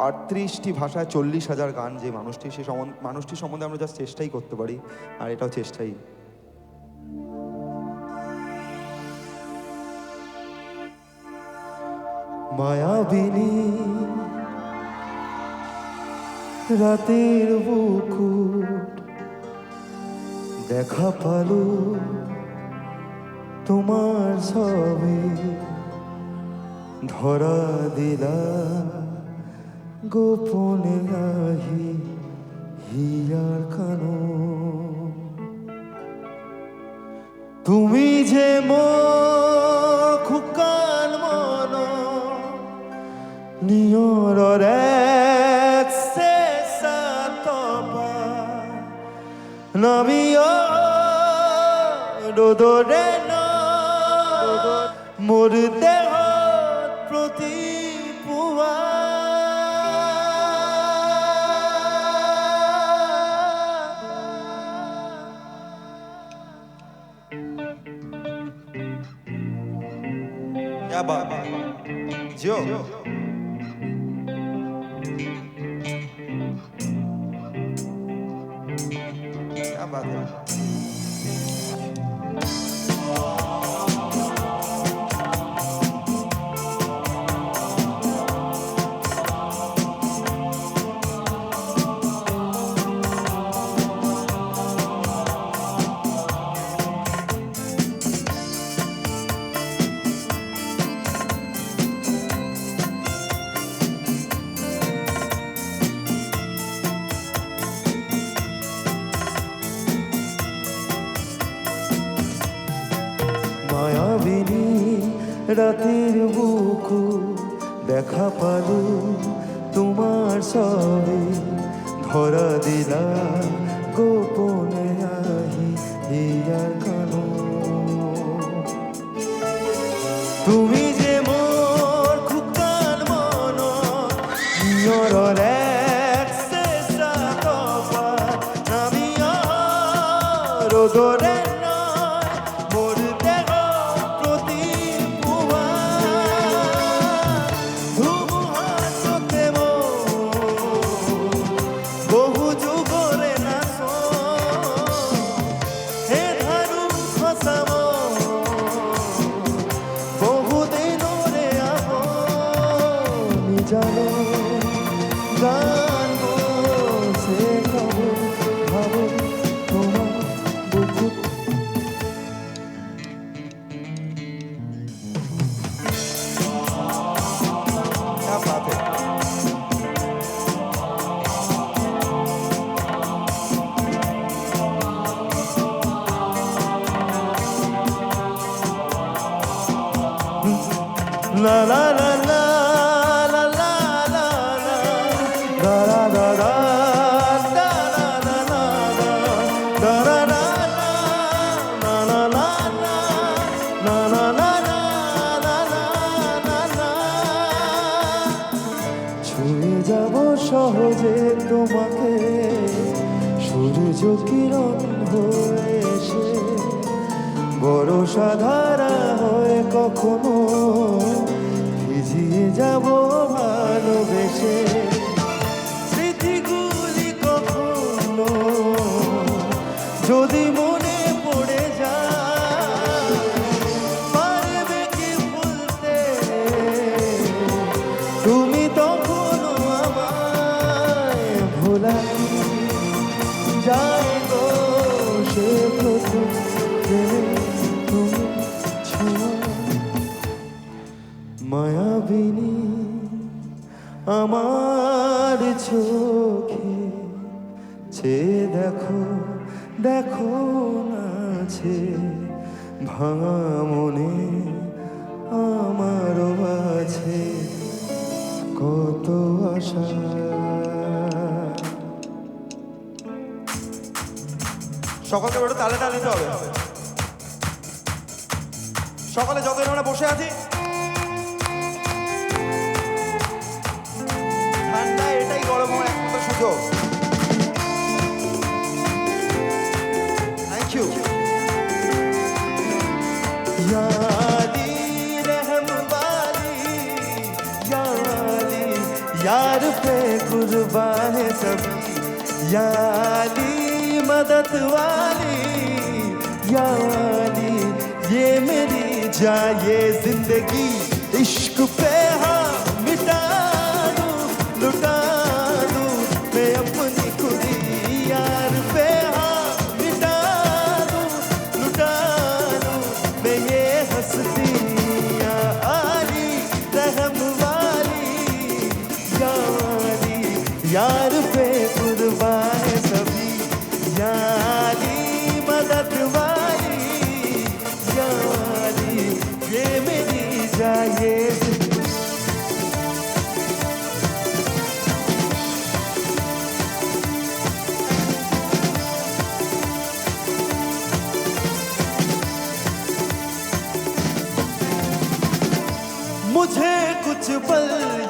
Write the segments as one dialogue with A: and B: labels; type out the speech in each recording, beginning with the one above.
A: 38টি ভাষায় 40,000 গান যে মানুষটির সম্বন্ধে আমরা জাস্ট চেষ্টাই করতে পারি, আর এটাও চেষ্টাই। মায়াবিনী রাতের বুকুট দেখা পালো তোমার ছবি, ধরা দিলা গোপনে আহি হিয়ার কানো। তুমি যে খুকান মন নিয়ৰৰ এক চেঁচা তপা নামিও ৰ'দৰে মোৰ দেহত প্ৰতি পুৱা। क्या बात है जियो। क्या बात है। মায়াবিনী রাতের বুকু দেখা পালো তোমার ছবি, ধরা দিলা গোপনে আহি হিয়ার কানো। তুমি যে মোর খুকান মন নিয়ৰৰ এক চেঁচা তপা নামিয়া ৰ'দৰে জানো গান বলছে কবে ভাবো তোমার বুকু। क्या बात है। ला ला ला ला ছুঁয়ে যাব সহজে তোমাকে সূর্য কিরণ হয়ে এসে, বরষা ধারা হয়ে কখনো ভিজিয়ে যাব ভালোবেসে। স্মৃতিগুলি কখনো যদি মনে পড়ে যায় পারবে কি ভুলতে তুমি তখনও আমায় ভোলা যায় গো সে প্রথম তুমি ছোঁয়া। মায়াবিনী আমার চোখে চেয়ে দেখো দেখো নাছে ভাঙা মনে আমারও আছে কত আশা। সকলকে একটু তালে তালে নিতে হবে। সকালে যতদিন আমরা বসে আছি ঠান্ডা, এটাই গরম হওয়ার একমাত্র সুযোগ। Thank you. यादी रहम वाली यादी यार पे कुर्बान है सब, या अली मदद वाली, या अली ये मेरी जाए जिंदगी, इश्क पे हाँ मिटा दूं, लुटा दूं मैं अपनी खुदी, यार पे हाँ मिटा दूं, लुटा दूं मैं ये हस्ती, या अली रहम वाली, या अली यार पे कुर्बान है सभी, या अली मदद वाली, या अली ये मेरी जाए। मुझे कुछ पल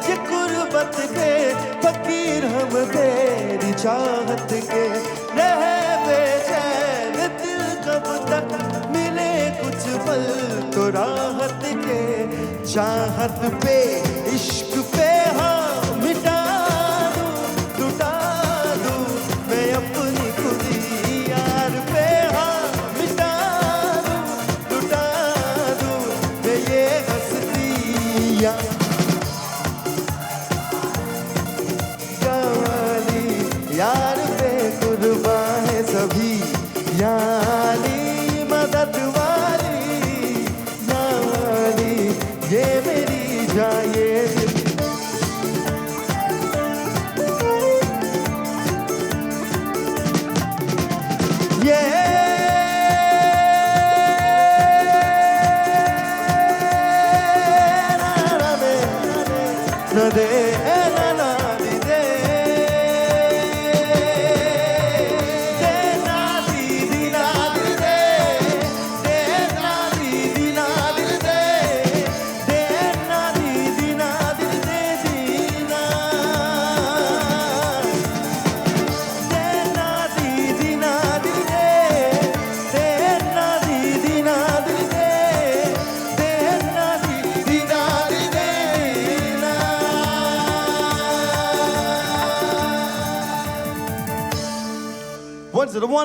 A: ये गुर्बत के, फकीर हम तेरी चाहत के, रहे बेचैन दिल कब तक, मिले कुछ पल तो राहत के, चाहत पे इश्क पे हाँ मिटा दूं, लुटा दूं मैं अपनी खुदी, यार पे हाँ मिटा दूं, लुटा दूं मैं ये हस्ती, या अली यार पे कुर्बान है सभी, या अली मदद वाली, या अली ये मेरी जाए। ये na de na na di de na di di na di de na di di na di de na di di na di de di na di di na di de na di di na di de na di di na di de na 101